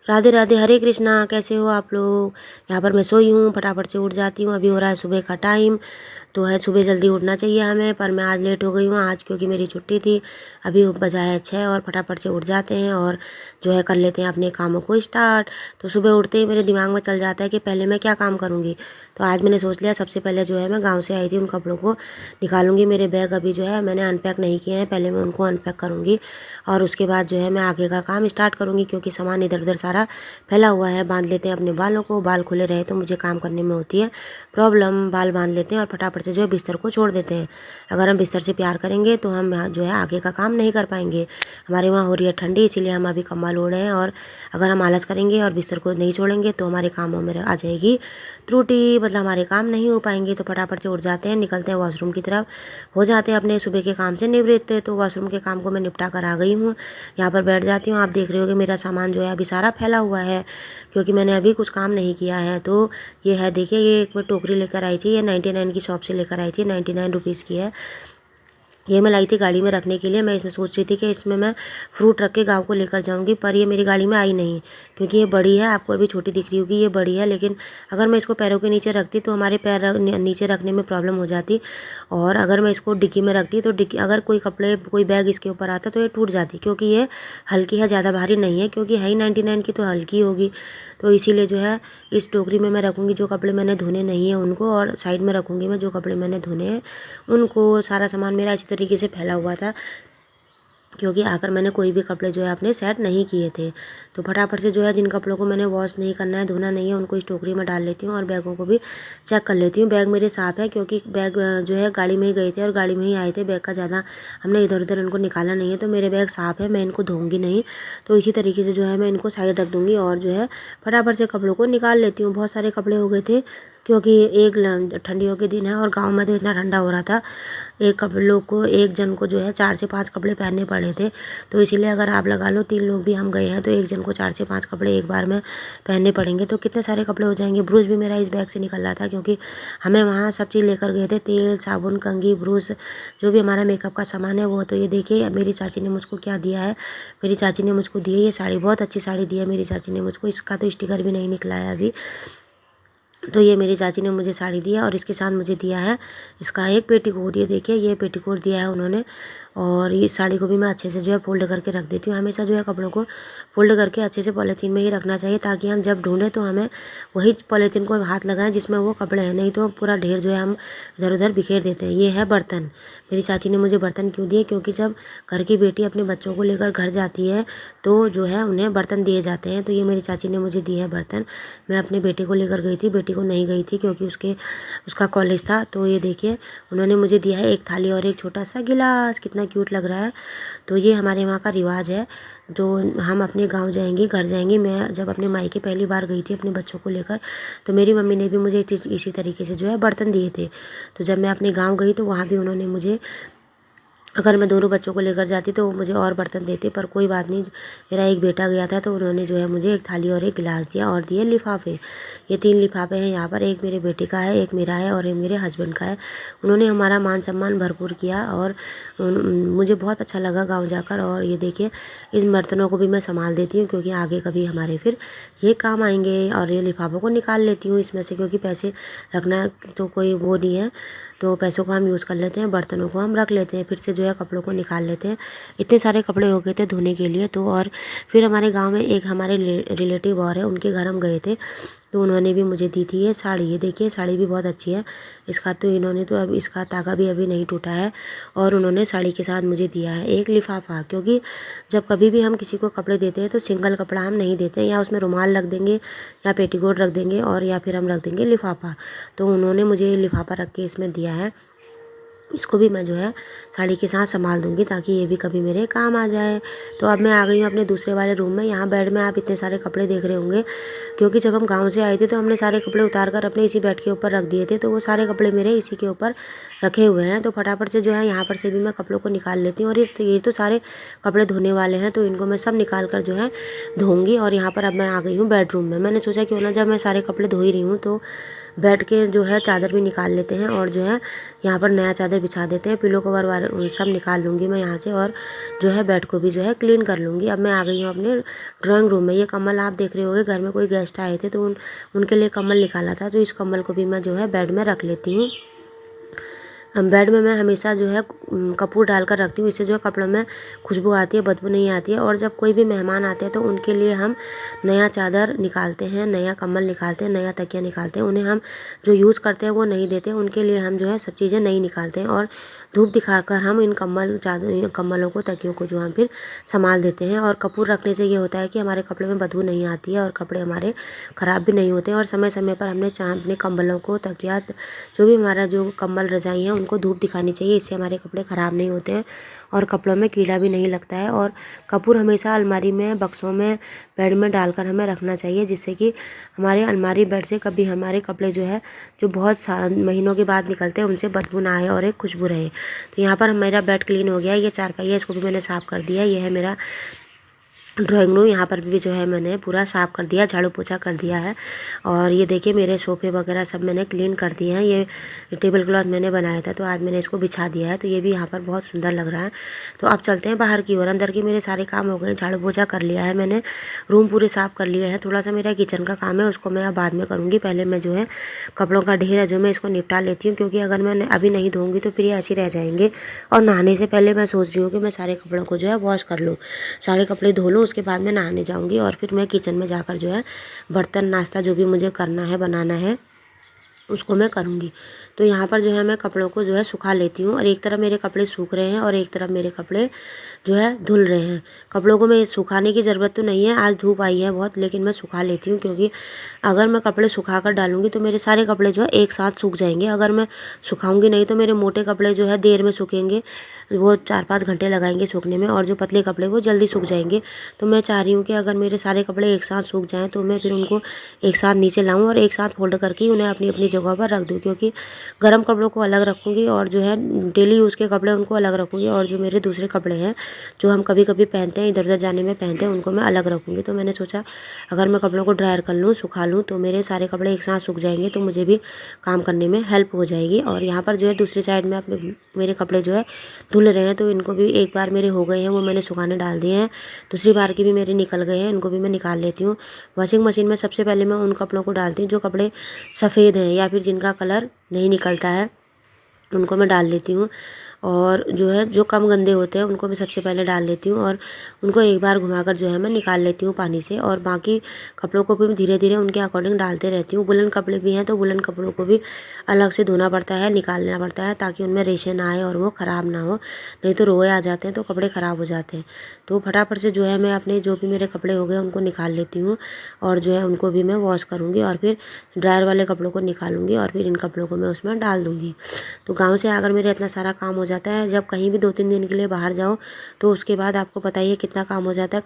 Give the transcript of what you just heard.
राधे राधे, हरे कृष्णा। कैसे हो आप लोग? यहाँ पर मैं सोई हूँ, फटाफट से उठ जाती हूँ। अभी हो रहा है सुबह का टाइम, तो है सुबह जल्दी उठना चाहिए हमें, पर मैं आज लेट हो गई हूँ आज क्योंकि मेरी छुट्टी थी। अभी बजा है 6 और फटाफट से उठ जाते हैं और जो है कर लेते हैं अपने कामों को स्टार्ट। तो सुबह उठते ही मेरे दिमाग में चल जाता है कि पहले मैं क्या काम करूँगी। तो आज मैंने सोच लिया सबसे पहले जो है मैं गाँव से आई थी उन कपड़ों को निकालूंगी। मेरे बैग अभी जो है मैंने अनपैक नहीं किए हैं, पहले मैं उनको अनपैक करूँगी और उसके बाद जो है मैं आगे का काम स्टार्ट करूँगी क्योंकि सामान इधर उधर सारा फैला हुआ है। बांध लेते हैं अपने बालों को, बाल खुले रहे तो मुझे काम करने में होती है प्रॉब्लम। बाल बांध लेते हैं और फटाफट से जो है बिस्तर को छोड़ देते हैं। अगर हम बिस्तर से प्यार करेंगे तो हम यहाँ जो है आगे का काम नहीं कर पाएंगे। हमारे वहाँ हो रही है ठंडी, इसीलिए हम अभी कंबल ओढ़े हैं और अगर हम आलस करेंगे और बिस्तर को नहीं छोड़ेंगे तो हमारे कामों में आ जाएगी त्रुटि, मतलब हमारे काम नहीं हो पाएंगे। तो फटाफट से उठ जाते हैं, निकलते हैं वॉशरूम की तरफ, हो जाते हैं अपने सुबह के काम से निवृत्त। तो वॉशरूम के काम को मैं निपटा कर आ गई हूँ, यहाँ पर बैठ जाती हूँ। आप देख रहे हो कि मेरा सामान जो है अभी सारा फैला हुआ है क्योंकि मैंने अभी कुछ काम नहीं किया है। तो ये है, देखिए, ये एक मैं टोकरी लेकर आई थी, ये 99 की शॉप से लेकर आई थी, 99 रुपीज़ की है। ये मैं लाई थी गाड़ी में रखने के लिए। मैं इसमें सोच रही थी कि इसमें मैं फ्रूट रख के गाँव को लेकर जाऊंगी, पर ये मेरी गाड़ी में आई नहीं क्योंकि ये बड़ी है। आपको अभी छोटी दिख रही होगी, ये बड़ी है, लेकिन अगर मैं इसको पैरों के नीचे रखती तो हमारे पैर नीचे रखने में प्रॉब्लम हो जाती। और अगर मैं इसको डिक्की में रखती तो डिक्की, अगर कोई कपड़े कोई बैग इसके ऊपर आता तो ये टूट जाती क्योंकि ये हल्की है, ज़्यादा भारी नहीं है, क्योंकि है ही 99 की तो हल्की होगी। तो इसीलिए जो है इस टोकरी में मैं रखूँगी जो कपड़े मैंने धोने नहीं है उनको, और साइड में रखूँगी मैं जो कपड़े मैंने धोने हैं उनको। सारा सामान मेरा इसी तरीके से फैला हुआ था क्योंकि आकर मैंने कोई भी कपड़े जो है अपने सेट नहीं किए थे। तो फटाफट से जो है जिन कपड़ों को मैंने वॉश नहीं करना है, धोना नहीं है, उनको इस टोकरी में डाल लेती हूँ और बैगों को भी चेक कर लेती हूँ। बैग मेरे साफ़ है क्योंकि बैग जो है गाड़ी में ही गए थे और गाड़ी में ही आए थे। बैग का ज़्यादा हमने इधर उधर इनको निकाला नहीं है, तो मेरे बैग साफ़ है, मैं इनको धोऊंगी नहीं। तो इसी तरीके से जो है मैं इनको साइड रख दूँगी और जो है फटाफट से कपड़ों को निकाल लेती हूँ। बहुत सारे कपड़े हो गए थे क्योंकि एक ठंडियों के दिन है और गाँव में तो इतना ठंडा हो रहा था, एक कपड़ों को एक जन को जो है 4 से 5 कपड़े पहनने पड़े थे। तो इसीलिए अगर आप लगा लो 3 लोग भी हम गए हैं तो एक जन को 4 से 5 कपड़े एक बार में पहनने पड़ेंगे, तो कितने सारे कपड़े हो जाएंगे। ब्रूश भी मेरा इस बैग से निकल रहा था क्योंकि हमें वहाँ सब चीज़ लेकर गए थे, तेल, साबुन, कंघी, ब्रूश, जो भी हमारा मेकअप का सामान है वो। तो ये देखिए मेरी चाची ने मुझको क्या दिया है। मेरी चाची ने मुझको दी है ये साड़ी, बहुत अच्छी साड़ी दी है मेरी चाची ने मुझको। इसका तो स्टिकर भी नहीं निकला है अभी। तो ये मेरी चाची ने मुझे साड़ी दिया और इसके साथ मुझे दिया है इसका एक पेटीकोट। ये देखिए ये पेटीकोट दिया है उन्होंने, और इस साड़ी को भी मैं अच्छे से जो है फोल्ड करके रख देती हूँ। हमेशा जो है कपड़ों को फोल्ड करके अच्छे से पॉलीथीन में ही रखना चाहिए ताकि हम जब ढूंढें तो हमें वही पॉलीथीन को हाथ लगाएं जिसमें वो कपड़े हैं, नहीं तो पूरा ढेर जो है हम इधर उधर बिखेर देते हैं। ये है बर्तन। मेरी चाची ने मुझे बर्तन क्यों दिए, क्योंकि जब घर की बेटी अपने बच्चों को लेकर घर जाती है तो जो है उन्हें बर्तन दिए जाते हैं। तो ये मेरी चाची ने मुझे दिए है बर्तन। मैं अपने बेटे को लेकर गई थी, बेटी को नहीं गई थी क्योंकि उसका कॉलेज था। तो ये देखिए उन्होंने मुझे दिया है एक थाली और एक छोटा सा गिलास, कितना क्यूट लग रहा है। तो ये हमारे वहाँ का रिवाज है। जो हम अपने गांव जाएंगे, घर जाएंगे, मैं जब अपने मायके पहली बार गई थी अपने बच्चों को लेकर, तो मेरी मम्मी ने भी मुझे इसी तरीके से जो है बर्तन दिए थे। तो जब मैं अपने गांव गई तो वहाँ भी उन्होंने मुझे, अगर मैं दोनों बच्चों को लेकर जाती तो वो मुझे और बर्तन देते, पर कोई बात नहीं, मेरा एक बेटा गया था तो उन्होंने जो है मुझे एक थाली और एक गिलास दिया और दिए लिफाफे। ये 3 लिफाफे हैं यहाँ पर, एक मेरे बेटे का है, एक मेरा है और एक मेरे हस्बैंड का है। उन्होंने हमारा मान सम्मान भरपूर किया और मुझे बहुत अच्छा लगा गाँव जाकर। और ये देखिए इन बर्तनों को भी मैं संभाल देती हूँ क्योंकि आगे कभी हमारे फिर ये काम आएंगे। और ये लिफाफों को निकाल लेती हूँ इसमें से क्योंकि पैसे रखना तो कोई वो नहीं है, तो पैसों को हम यूज़ कर लेते हैं, बर्तनों को हम रख लेते हैं, फिर से जो है कपड़ों को निकाल लेते हैं। इतने सारे कपड़े हो गए थे धोने के लिए। तो और फिर हमारे गांव में एक हमारे रिलेटिव और है, उनके घर हम गए थे तो उन्होंने भी मुझे दी थी ये साड़ी। ये देखिए साड़ी भी बहुत अच्छी है। इसका तो इन्होंने तो अब इसका तागा भी अभी नहीं टूटा है। और उन्होंने साड़ी के साथ मुझे दिया है एक लिफाफा, क्योंकि जब कभी भी हम किसी को कपड़े देते हैं तो सिंगल कपड़ा हम नहीं देते, या उसमें रुमाल रख देंगे या पेटीकोट रख देंगे और या फिर हम रख देंगे लिफाफा। तो उन्होंने मुझे लिफाफा रख के इसमें दिया है। इसको भी मैं जो है साड़ी के साथ संभाल दूंगी ताकि ये भी कभी मेरे काम आ जाए। तो अब मैं आ गई हूँ अपने दूसरे वाले रूम में। यहाँ बेड में आप इतने सारे कपड़े देख रहे होंगे क्योंकि जब हम गांव से आए थे तो हमने सारे कपड़े उतार कर अपने इसी बेड के ऊपर रख दिए थे, तो वो सारे कपड़े मेरे इसी के ऊपर रखे हुए हैं। तो फटाफट से जो है यहाँ पर से भी मैं कपड़ों को निकाल लेती हूँ। और ये तो सारे कपड़े धोने वाले हैं तो इनको मैं सब निकाल कर जो है धोऊंगी। और यहाँ पर अब मैं आ गई हूँ बेडरूम में। मैंने सोचा क्यों ना, जब मैं सारे कपड़े धो ही रही हूँ तो बेड के जो है चादर भी निकाल लेते हैं और जो है यहाँ पर नया चादर बिछा देते हैं। पिलो कवर वाले सब निकाल लूँगी मैं यहाँ से और जो है बेड को भी जो है क्लीन कर लूँगी। अब मैं आ गई हूँ अपने ड्राइंग रूम में। ये कम्बल आप देख रहे होंगे, घर में कोई गेस्ट आए थे तो उनके लिए कम्बल निकाला था, तो इस कम्बल को भी मैं जो है बेड में रख लेती हूँ। बेड में मैं हमेशा जो है कपूर डालकर रखती हूँ, इससे जो है कपड़ों में खुशबू आती है, बदबू नहीं आती है। और जब कोई भी मेहमान आते हैं तो उनके लिए हम नया चादर निकालते हैं, नया कम्बल निकालते हैं, नया तकिया निकालते हैं। उन्हें हम जो यूज़ करते हैं वो नहीं देते, उनके लिए हम जो है सब चीज़ें नई निकालते हैं और धूप दिखाकर हम इन कम्बलों को, तकियों को जो हम फिर संभाल देते हैं। और कपूर रखने से ये होता है कि हमारे कपड़े में बदबू नहीं आती है और कपड़े हमारे ख़राब भी नहीं होते हैं। और समय समय पर हमने अपने कम्बलों को, तकिया, जो भी हमारा जो कम्बल रजाई है उनको धूप दिखानी चाहिए, इससे हमारे कपड़े ख़राब नहीं होते हैं और कपड़ों में कीड़ा भी नहीं लगता है। और कपूर हमेशा अलमारी में, बक्सों में, बेड में डालकर हमें रखना चाहिए, जिससे कि हमारे अलमारी, बेड से कभी हमारे कपड़े जो है जो बहुत महीनों के बाद निकलते हैं उनसे बदबू ना आए और एक खुशबू रहे। तो यहाँ पर मेरा बेड क्लीन हो गया है। ये चारपाई है, इसको भी मैंने साफ़ कर दिया है। ये है मेरा ड्राइंग रूम, यहाँ पर भी जो है मैंने पूरा साफ़ कर दिया, झाड़ू पोछा कर दिया है। और ये देखिए मेरे सोफ़े वगैरह सब मैंने क्लीन कर दिए हैं। ये टेबल क्लॉथ मैंने बनाया था तो आज मैंने इसको बिछा दिया है, तो ये भी यहाँ पर बहुत सुंदर लग रहा है। तो अब चलते हैं बाहर की ओर। अंदर के मेरे सारे काम हो गए, झाड़ू पोछा कर लिया है मैंने, रूम पूरे साफ़ कर लिए हैं। थोड़ा सा मेरा किचन का काम है, उसको मैं अब बाद में करूँगी। पहले मैं जो है कपड़ों का ढेर है जो मैं इसको निपटा लेती हूँ, क्योंकि अगर मैं अभी नहीं धोऊँगी तो फिर ये ऐसे रह जाएंगे। और नहाने से पहले मैं सोच रही हूँ कि मैं सारे कपड़ों को जो है वॉश कर लूँ, सारे कपड़े धो लूँ, उसके बाद मैं नहाने जाऊँगी और फिर मैं किचन में जाकर जो है बर्तन, नाश्ता जो भी मुझे करना है, बनाना है, उसको मैं करूँगी। तो यहाँ पर जो है मैं कपड़ों को जो है सुखा लेती हूँ और एक तरफ मेरे कपड़े सूख रहे हैं और एक तरफ मेरे कपड़े जो है धुल रहे हैं। कपड़ों को मैं सुखाने की ज़रूरत तो नहीं है, आज धूप आई है बहुत, लेकिन मैं सुखा लेती हूँ, क्योंकि अगर मैं कपड़े सुखा कर डालूँगी तो मेरे सारे कपड़े जो है एक साथ सूख जाएंगे। अगर मैं सुखाऊँगी नहीं तो मेरे मोटे कपड़े जो है देर में सूखेंगे, वो 4-5 घंटे लगाएंगे सूखने में, और जो पतले कपड़े वो जल्दी सूख जाएंगे। तो मैं चाह रही हूँ कि अगर मेरे सारे कपड़े एक साथ सूख जाएँ तो मैं फिर उनको एक साथ नीचे लाऊँ और एक साथ फोल्ड करके उन्हें अपनी अपनी जगह पर रख दूँ, क्योंकि गर्म कपड़ों को अलग रखूँगी और जो है डेली यूज़ के कपड़े उनको अलग रखूँगी, और जो मेरे दूसरे कपड़े हैं जो हम कभी कभी पहनते हैं, इधर उधर जाने में पहनते हैं, उनको मैं अलग रखूँगी। तो मैंने सोचा अगर मैं कपड़ों को ड्रायर कर लूँ, सुखा लूँ, तो मेरे सारे कपड़े एक साथ सूख जाएंगे, तो मुझे भी काम करने में हेल्प हो जाएगी। और यहाँ पर जो है दूसरी साइड में अपने मेरे कपड़े जो है धुल रहे हैं, तो इनको भी एक बार मेरे हो गए हैं, वो मैंने सुखाने डाल दिए हैं। दूसरी बार की भी मेरे निकल गए हैं, इनको भी मैं निकाल लेती हूँ। वॉशिंग मशीन में सबसे पहले मैं उन कपड़ों को डालती हूँ जो कपड़े सफ़ेद हैं या फिर जिनका कलर नहीं निकलता है, उनको मैं डाल लेती हूँ। और जो है जो कम गंदे होते हैं उनको मैं सबसे पहले डाल लेती हूँ और उनको एक बार घुमाकर जो है मैं निकाल लेती हूँ पानी से। और बाकी कपड़ों को भी मैं धीरे धीरे उनके अकॉर्डिंग डालते रहती हूँ। वुलन कपड़े भी हैं तो वुलन कपड़ों को भी अलग से धोना पड़ता है, निकालना पड़ता है, ताकि उनमें रेशे ना आए और वो ख़राब ना हो, नहीं तो रोए आ जाते हैं तो कपड़े ख़राब हो जाते हैं। तो फटाफट से जो है मैं अपने जो भी मेरे कपड़े हो गए उनको निकाल लेती हूँ और जो है उनको भी मैं वॉश करूँगी और फिर ड्रायर वाले कपड़ों को निकालूँगी और फिर इन कपड़ों को मैं उसमें डाल दूँगी। तो गाँव से आकर मेरा इतना सारा काम हो जाता है। जब कहीं भी 2-3 दिन के लिए बाहर जाओ तो उसके बाद आपको पता ही है कितना काम हो जाता है।